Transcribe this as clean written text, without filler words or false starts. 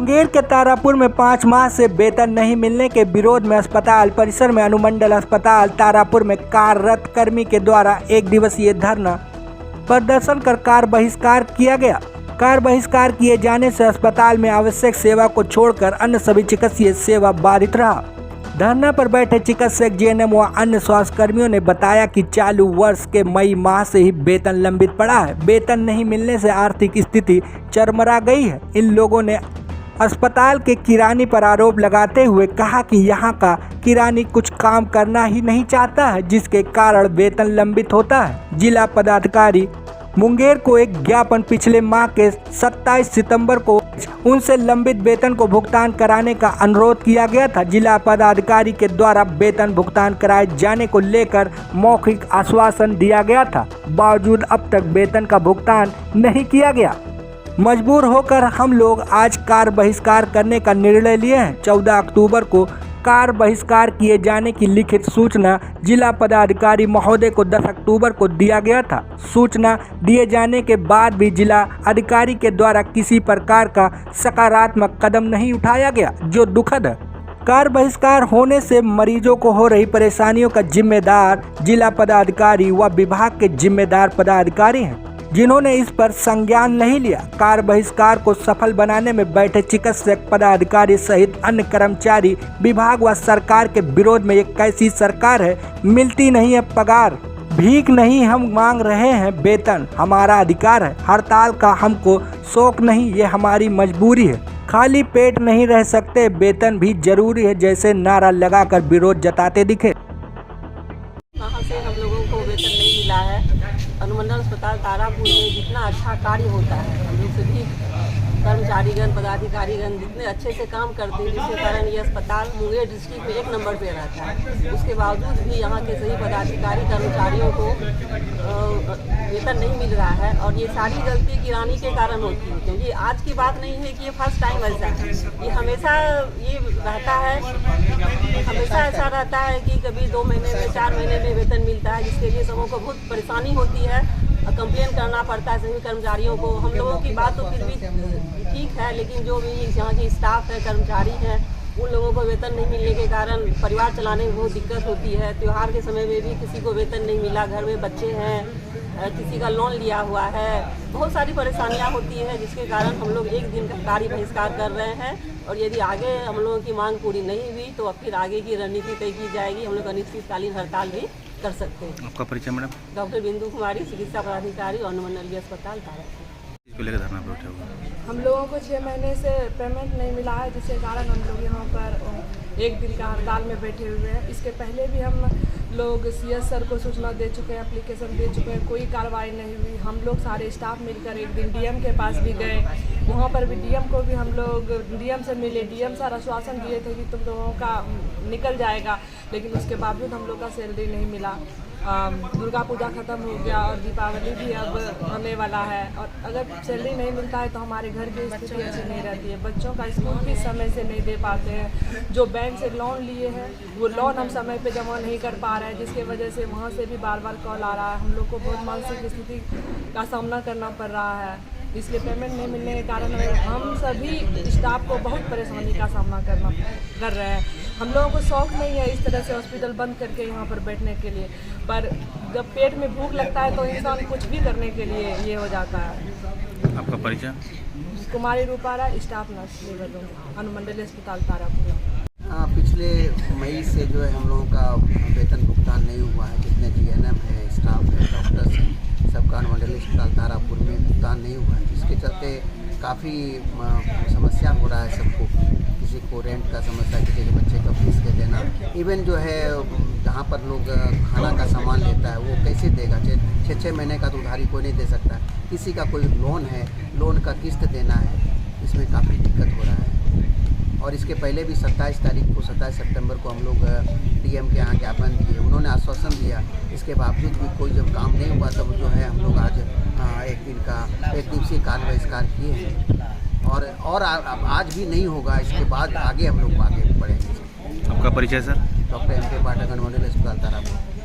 मुंगेर के तारापुर में 5 माह से वेतन नहीं मिलने के विरोध में अस्पताल परिसर में अनुमंडल अस्पताल तारापुर में कार्यरत कर्मी के द्वारा 1 दिवसीय धरना प्रदर्शन कर कार्य बहिष्कार किया गया। कार्य बहिष्कार किए जाने से अस्पताल में आवश्यक सेवा को छोड़कर अन्य सभी चिकित्सीय सेवा बाधित रहा। धरना पर बैठे चिकित्सक, जेएनएम व अन्य स्वास्थ्य कर्मियों ने बताया कि चालू वर्ष के मई माह से ही वेतन लंबित पड़ा है। वेतन नहीं मिलने से आर्थिक स्थिति चरमरा गई है। इन लोगों ने अस्पताल के किरानी पर आरोप लगाते हुए कहा कि यहां का किरानी कुछ काम करना ही नहीं चाहता है, जिसके कारण वेतन लंबित होता है। जिला पदाधिकारी मुंगेर को एक ज्ञापन पिछले माह के 27 सितंबर को उनसे लंबित वेतन को भुगतान कराने का अनुरोध किया गया था। जिला पदाधिकारी के द्वारा वेतन भुगतान कराए जाने को लेकर मौखिक आश्वासन दिया गया था, बावजूद अब तक वेतन का भुगतान नहीं किया गया। मजबूर होकर हम लोग आज कार्य बहिष्कार करने का निर्णय लिए हैं। 14 अक्टूबर को कार्य बहिष्कार किए जाने की लिखित सूचना जिला पदाधिकारी महोदय को 10 अक्टूबर को दिया गया था। सूचना दिए जाने के बाद भी जिला अधिकारी के द्वारा किसी प्रकार का सकारात्मक कदम नहीं उठाया गया, जो दुखद है। कार्य बहिष्कार होने से मरीजों को हो रही परेशानियों का जिम्मेदार जिला पदाधिकारी व विभाग के जिम्मेदार पदाधिकारी हैं, जिन्होंने इस पर संज्ञान नहीं लिया। कार्य बहिष्कार को सफल बनाने में बैठे चिकित्सक पदाधिकारी सहित अन्य कर्मचारी विभाग व सरकार के विरोध में। एक कैसी सरकार है, मिलती नहीं है पगार, भीख नहीं हम मांग रहे हैं वेतन, हमारा अधिकार है। हड़ताल का हमको शौक नहीं, ये हमारी मजबूरी है। खाली पेट नहीं रह सकते, वेतन भी जरूरी है, जैसे नारा लगाकर विरोध जताते दिखे। वहाँ से हम लोगों को वेतन नहीं मिला है। अनुमंडल अस्पताल तारापुर में जितना अच्छा कार्य होता है, हम लोग सभी कर्मचारीगण पदाधिकारीगण जितने अच्छे से काम करते हैं, जिसके कारण ये अस्पताल मुंगेर डिस्ट्रिक्ट में 1 नंबर पे रहता है। उसके बावजूद भी यहाँ के सभी पदाधिकारी कर्मचारियों को वेतन नहीं मिल रहा है, और ये सारी गलती किरानी के कारण होती है। क्योंकि आज की बात नहीं है कि ये फर्स्ट टाइम ऐसा है, ये हमेशा ये रहता है, हमेशा ऐसा रहता है कि कभी 2 महीने में 4 महीने में वेतन मिलता है, जिसके लिए सबों को बहुत परेशानी होती है। कंप्लेन करना पड़ता है सभी कर्मचारियों को। हम लोगों की बात तो फिर भी ठीक है, लेकिन जो भी यहाँ की स्टाफ है, कर्मचारी हैं, उन लोगों को वेतन नहीं मिलने के कारण परिवार चलाने में बहुत दिक्कत होती है। त्यौहार के समय में भी किसी को वेतन नहीं मिला, घर में बच्चे हैं, किसी का लोन लिया हुआ है, बहुत सारी परेशानियां होती है, जिसके कारण हम लोग 1 दिन का कार्य बहिष्कार कर रहे हैं। और यदि आगे हम लोगों की मांग पूरी नहीं हुई तो अब फिर आगे की रणनीति तय की जाएगी। हम लोग अनिश्चितकालीन हड़ताल भी कर सकते हैं। आपका परिचय मैडम? डॉक्टर बिंदु कुमारी, चिकित्सा पदाधिकारी, अनुमंडलीय अस्पताल तारापुर। इसको लेकर धरना पर बैठे हुए हम लोगों को 6 महीने से पेमेंट नहीं मिला है, जिसके कारण हम लोग यहाँ पर 1 दिन का हड़ताल में बैठे हुए हैं। इसके पहले भी हम लोग सीएस सर को सूचना दे चुके हैं, एप्लीकेशन दे चुके हैं, कोई कार्रवाई नहीं हुई। हम लोग सारे स्टाफ मिलकर 1 दिन डीएम के पास भी गए, वहाँ पर भी डीएम को भी हम लोग डीएम से मिले। डीएम सर आश्वासन दिए थे कि तुम लोगों का निकल जाएगा, लेकिन उसके बावजूद हम लोग का सैलरी नहीं मिला। दुर्गा पूजा ख़त्म हो गया और दीपावली भी अब आने वाला है, और अगर सैलरी नहीं मिलता है तो हमारे घर की स्थिति अच्छी नहीं रहती है। बच्चों का स्कूल फीस समय से नहीं दे पाते हैं, जो बैंक से लोन लिए हैं वो लोन हम समय पे जमा नहीं कर पा रहे हैं, जिसके वजह से वहाँ से भी बार बार कॉल आ रहा है। हम लोग को बहुत मानसिक स्थिति का सामना करना पड़ रहा है। इसलिए पेमेंट नहीं मिलने के कारण हम सभी स्टाफ को बहुत परेशानी का सामना कर रहे हैं। हम लोगों को शौक नहीं है इस तरह से हॉस्पिटल बंद करके यहाँ पर बैठने के लिए, पर जब पेट में भूख लगता है तो इंसान कुछ भी करने के लिए ये हो जाता है। आपका परिचय? कुमारी रूपारा, स्टाफ नर्स, अनुमंडलीय अस्पताल तारापुर। पिछले मई से जो है हम लोगों का वेतन भुगतान नहीं हुआ है। जितने जीएनएम है, स्टाफ है, डॉक्टर्स हैं, सबका अनुमंडलीय अस्पताल तारापुर में भुगतान नहीं हुआ है, जिसके चलते काफ़ी समस्या हो रहा है सबको। किसी को रेंट का समस्या, किसी के बच्चे का फीस के देना, इवन जो है जहाँ पर लोग खाना का सामान लेता है वो कैसे देगा? 6 महीने का तो उधारी कोई नहीं दे सकता। किसी का कोई लोन है, लोन का किस्त देना है, इसमें काफ़ी दिक्कत हो रहा है। और इसके पहले भी 27 सितंबर को हम लोग डीएम के यहाँ ज्ञापन दिए, उन्होंने आश्वासन दिया। इसके बावजूद भी कोई जब काम नहीं हुआ तब जो है हम लोग आज 1 दिवसीय कार्य बहिष्कार किए हैं, और आज भी नहीं होगा। इसके बाद आगे हम लोग आगे बढ़ेंगे। आपका परिचय सर? डॉक्टर एम के पाठक, अनुमंडलीय अस्पताल तारापुर।